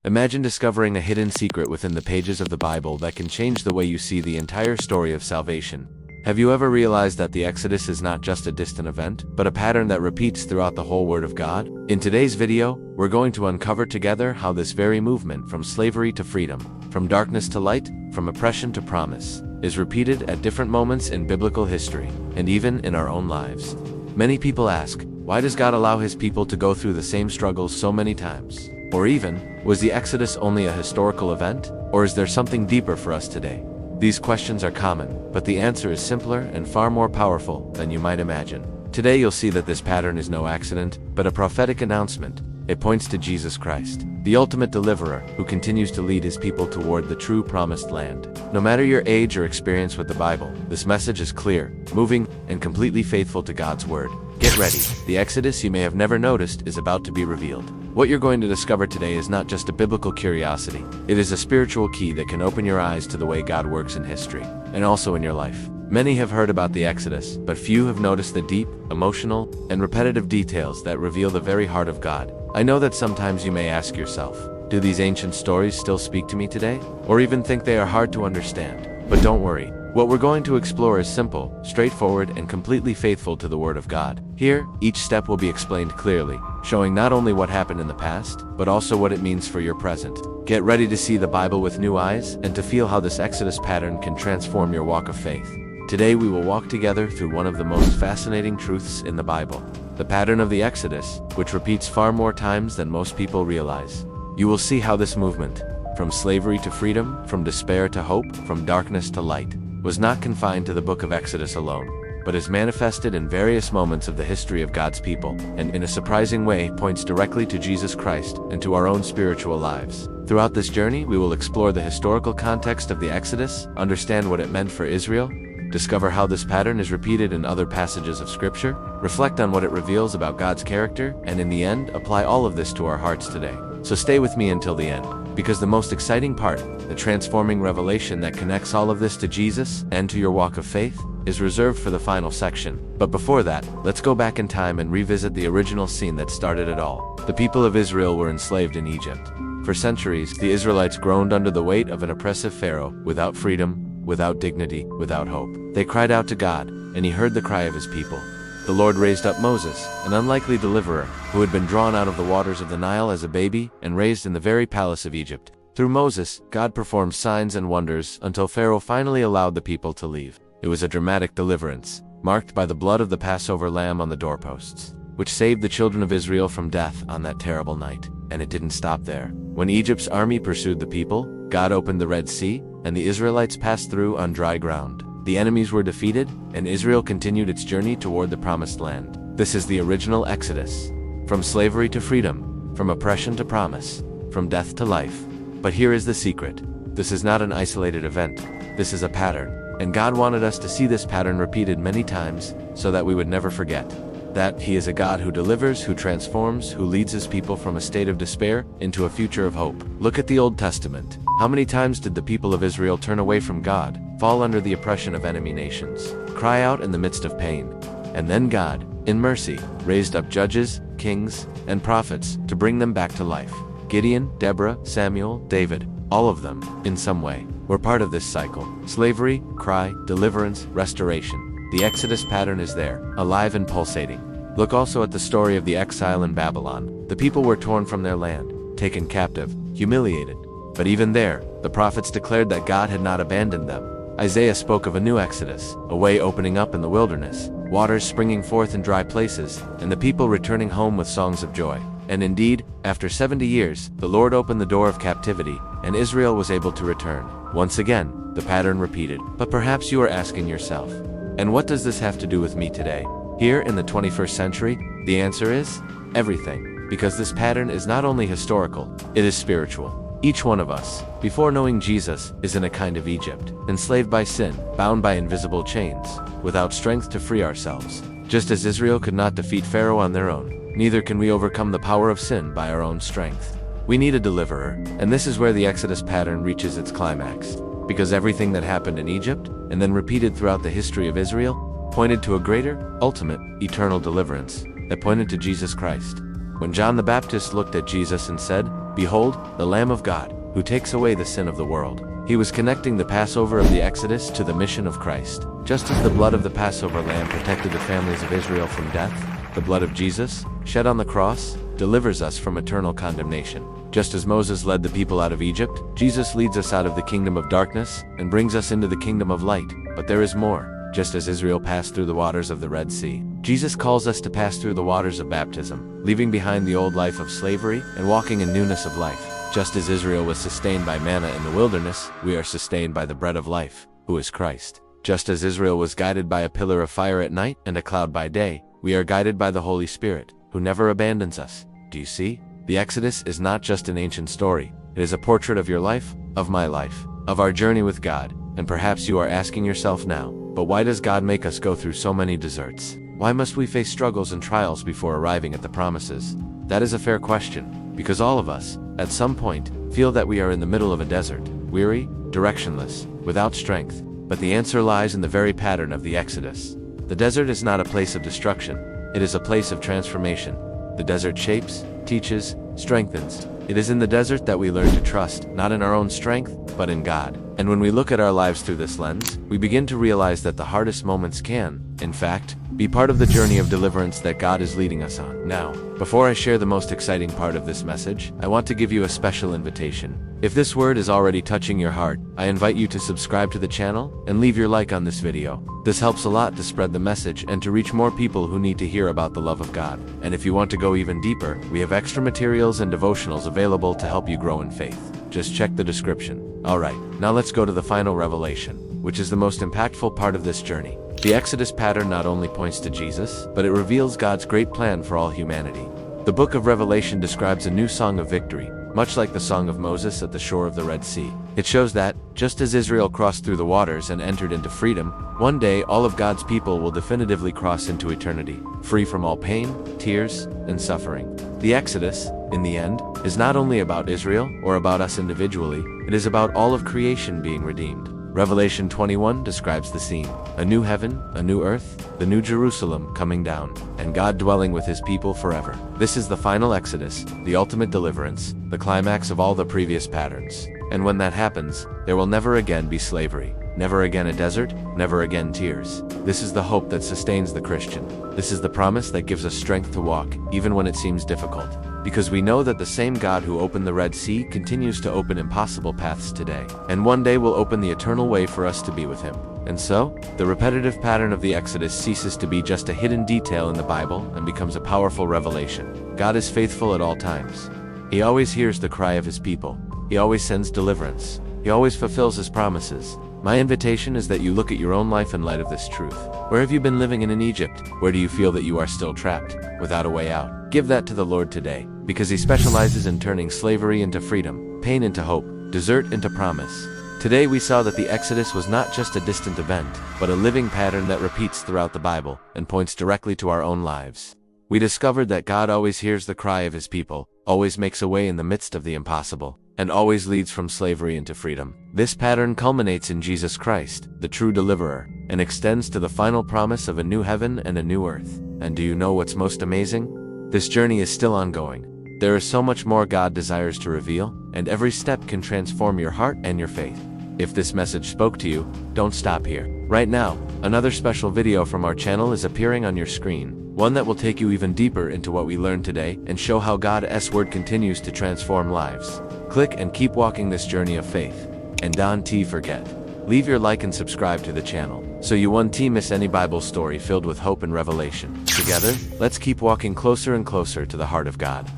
Imagine discovering a hidden secret within the pages of the Bible that can change the way you see the entire story of salvation. Have you ever realized that the Exodus is not just a distant event, but a pattern that repeats throughout the whole Word of God? In today's video, we're going to uncover together how this very movement from slavery to freedom, from darkness to light, from oppression to promise, is repeated at different moments in biblical history, and even in our own lives. Many people ask, why does God allow His people to go through the same struggles so many times? Or even, was the Exodus only a historical event, or is there something deeper for us today? These questions are common, but the answer is simpler and far more powerful than you might imagine. Today you'll see that this pattern is no accident, but a prophetic announcement. It points to Jesus Christ, the ultimate deliverer, who continues to lead His people toward the true promised land. No matter your age or experience with the Bible, this message is clear, moving, and completely faithful to God's Word. Get ready. The Exodus you may have never noticed is about to be revealed. What you're going to discover today is not just a biblical curiosity. It is a spiritual key that can open your eyes to the way God works in history, and also in your life. Many have heard about the Exodus, but few have noticed the deep, emotional, and repetitive details that reveal the very heart of God. I know that sometimes you may ask yourself, do these ancient stories still speak to me today? Or even think they are hard to understand? But don't worry. What we're going to explore is simple, straightforward, and completely faithful to the Word of God. Here, each step will be explained clearly, showing not only what happened in the past, but also what it means for your present. Get ready to see the Bible with new eyes and to feel how this Exodus pattern can transform your walk of faith. Today we will walk together through one of the most fascinating truths in the Bible, the pattern of the Exodus, which repeats far more times than most people realize. You will see how this movement, from slavery to freedom, from despair to hope, from darkness to light, was not confined to the book of Exodus alone, but is manifested in various moments of the history of God's people, and in a surprising way points directly to Jesus Christ and to our own spiritual lives. Throughout this journey, we will explore the historical context of the Exodus, understand what it meant for Israel, discover how this pattern is repeated in other passages of Scripture, reflect on what it reveals about God's character, and in the end, apply all of this to our hearts today. So stay with me until the end, because the most exciting part, the transforming revelation that connects all of this to Jesus and to your walk of faith, is reserved for the final section. But before that, let's go back in time and revisit the original scene that started it all. The people of Israel were enslaved in Egypt. For centuries, the Israelites groaned under the weight of an oppressive Pharaoh, without freedom, without dignity, without hope. They cried out to God, and He heard the cry of His people. The Lord raised up Moses, an unlikely deliverer, who had been drawn out of the waters of the Nile as a baby and raised in the very palace of Egypt. Through Moses, God performed signs and wonders until Pharaoh finally allowed the people to leave. It was a dramatic deliverance, marked by the blood of the Passover lamb on the doorposts, which saved the children of Israel from death on that terrible night. And it didn't stop there. When Egypt's army pursued the people, God opened the Red Sea, and the Israelites passed through on dry ground. The enemies were defeated, and Israel continued its journey toward the Promised Land. This is the original Exodus. From slavery to freedom, from oppression to promise, from death to life. But here is the secret. This is not an isolated event. This is a pattern. And God wanted us to see this pattern repeated many times, so that we would never forget that He is a God who delivers, who transforms, who leads His people from a state of despair into a future of hope. Look at the Old Testament. How many times did the people of Israel turn away from God, fall under the oppression of enemy nations, cry out in the midst of pain? And then God, in mercy, raised up judges, kings, and prophets to bring them back to life. Gideon, Deborah, Samuel, David, all of them, in some way, were part of this cycle. Slavery, cry, deliverance, restoration. The Exodus pattern is there, alive and pulsating. Look also at the story of the exile in Babylon. The people were torn from their land, taken captive, humiliated. But even there, the prophets declared that God had not abandoned them. Isaiah spoke of a new Exodus, a way opening up in the wilderness, waters springing forth in dry places, and the people returning home with songs of joy. And indeed, after 70 years, the Lord opened the door of captivity, and Israel was able to return. Once again, the pattern repeated. But perhaps you are asking yourself, and what does this have to do with me today? Here in the 21st century, the answer is everything, because this pattern is not only historical, it is spiritual. Each one of us, before knowing Jesus, is in a kind of Egypt, enslaved by sin, bound by invisible chains, without strength to free ourselves. Just as Israel could not defeat Pharaoh on their own, neither can we overcome the power of sin by our own strength. We need a deliverer, and this is where the Exodus pattern reaches its climax. Because everything that happened in Egypt, and then repeated throughout the history of Israel, pointed to a greater, ultimate, eternal deliverance that pointed to Jesus Christ. when John the Baptist looked at Jesus and said, "Behold, the Lamb of God, who takes away the sin of the world." He was connecting the Passover of the Exodus to the mission of Christ. Just as the blood of the Passover lamb protected the families of Israel from death, the blood of Jesus, shed on the cross, delivers us from eternal condemnation. Just as Moses led the people out of Egypt, Jesus leads us out of the kingdom of darkness and brings us into the kingdom of light. But there is more. Just as Israel passed through the waters of the Red Sea, Jesus calls us to pass through the waters of baptism, leaving behind the old life of slavery and walking in newness of life. Just as Israel was sustained by manna in the wilderness, we are sustained by the bread of life, who is Christ. Just as Israel was guided by a pillar of fire at night and a cloud by day, we are guided by the Holy Spirit, who never abandons us. Do you see? The Exodus is not just an ancient story. It is a portrait of your life, of my life, of our journey with God. And perhaps you are asking yourself now, but why does God make us go through so many deserts? Why must we face struggles and trials before arriving at the promises? That is a fair question, because all of us, at some point, feel that we are in the middle of a desert, weary, directionless, without strength. But the answer lies in the very pattern of the Exodus. The desert is not a place of destruction. It is a place of transformation. The desert shapes, teaches, strengthens. It is in the desert that we learn to trust, not in our own strength, but in God. And when we look at our lives through this lens, we begin to realize that the hardest moments can, in fact, be part of the journey of deliverance that God is leading us on. Now, before I share the most exciting part of this message, I want to give you a special invitation. If this word is already touching your heart, I invite you to subscribe to the channel and leave your like on this video. This helps a lot to spread the message and to reach more people who need to hear about the love of God. And if you want to go even deeper, we have extra materials and devotionals available to help you grow in faith. Just check the description. Alright, now let's go to the final revelation, which is the most impactful part of this journey. The Exodus pattern not only points to Jesus, but it reveals God's great plan for all humanity. The book of Revelation describes a new song of victory, much like the song of Moses at the shore of the Red Sea. It shows that, just as Israel crossed through the waters and entered into freedom, one day all of God's people will definitively cross into eternity, free from all pain, tears, and suffering. The Exodus, in the end, is not only about Israel or about us individually, it is about all of creation being redeemed. Revelation 21 describes the scene: a new heaven, a new earth, the new Jerusalem coming down, and God dwelling with his people forever. This is the final Exodus, the ultimate deliverance, the climax of all the previous patterns. And when that happens, there will never again be slavery, never again a desert, never again tears. This is the hope that sustains the Christian. This is the promise that gives us strength to walk, even when it seems difficult. Because we know that the same God who opened the Red Sea continues to open impossible paths today, and one day will open the eternal way for us to be with him. And so, the repetitive pattern of the Exodus ceases to be just a hidden detail in the Bible and becomes a powerful revelation. God is faithful at all times. He always hears the cry of his people. He always sends deliverance. He always fulfills his promises. My invitation is that you look at your own life in light of this truth. Where have you been living in Egypt? Where do you feel that you are still trapped, without a way out? Give that to the Lord today, because he specializes in turning slavery into freedom, pain into hope, desert into promise. Today we saw that the Exodus was not just a distant event, but a living pattern that repeats throughout the Bible and points directly to our own lives. We discovered that God always hears the cry of his people, always makes a way in the midst of the impossible, and always leads from slavery into freedom. This pattern culminates in Jesus Christ, the true deliverer, and extends to the final promise of a new heaven and a new earth. And do you know what's most amazing? This journey is still ongoing. There is so much more God desires to reveal, and every step can transform your heart and your faith. If this message spoke to you, don't stop here. Right now, another special video from our channel is appearing on your screen, one that will take you even deeper into what we learned today and show how God's word continues to transform lives. Click and keep walking this journey of faith. And don't forget, leave your like and subscribe to the channel, so you won't miss any Bible story filled with hope and revelation. Together, let's keep walking closer and closer to the heart of God.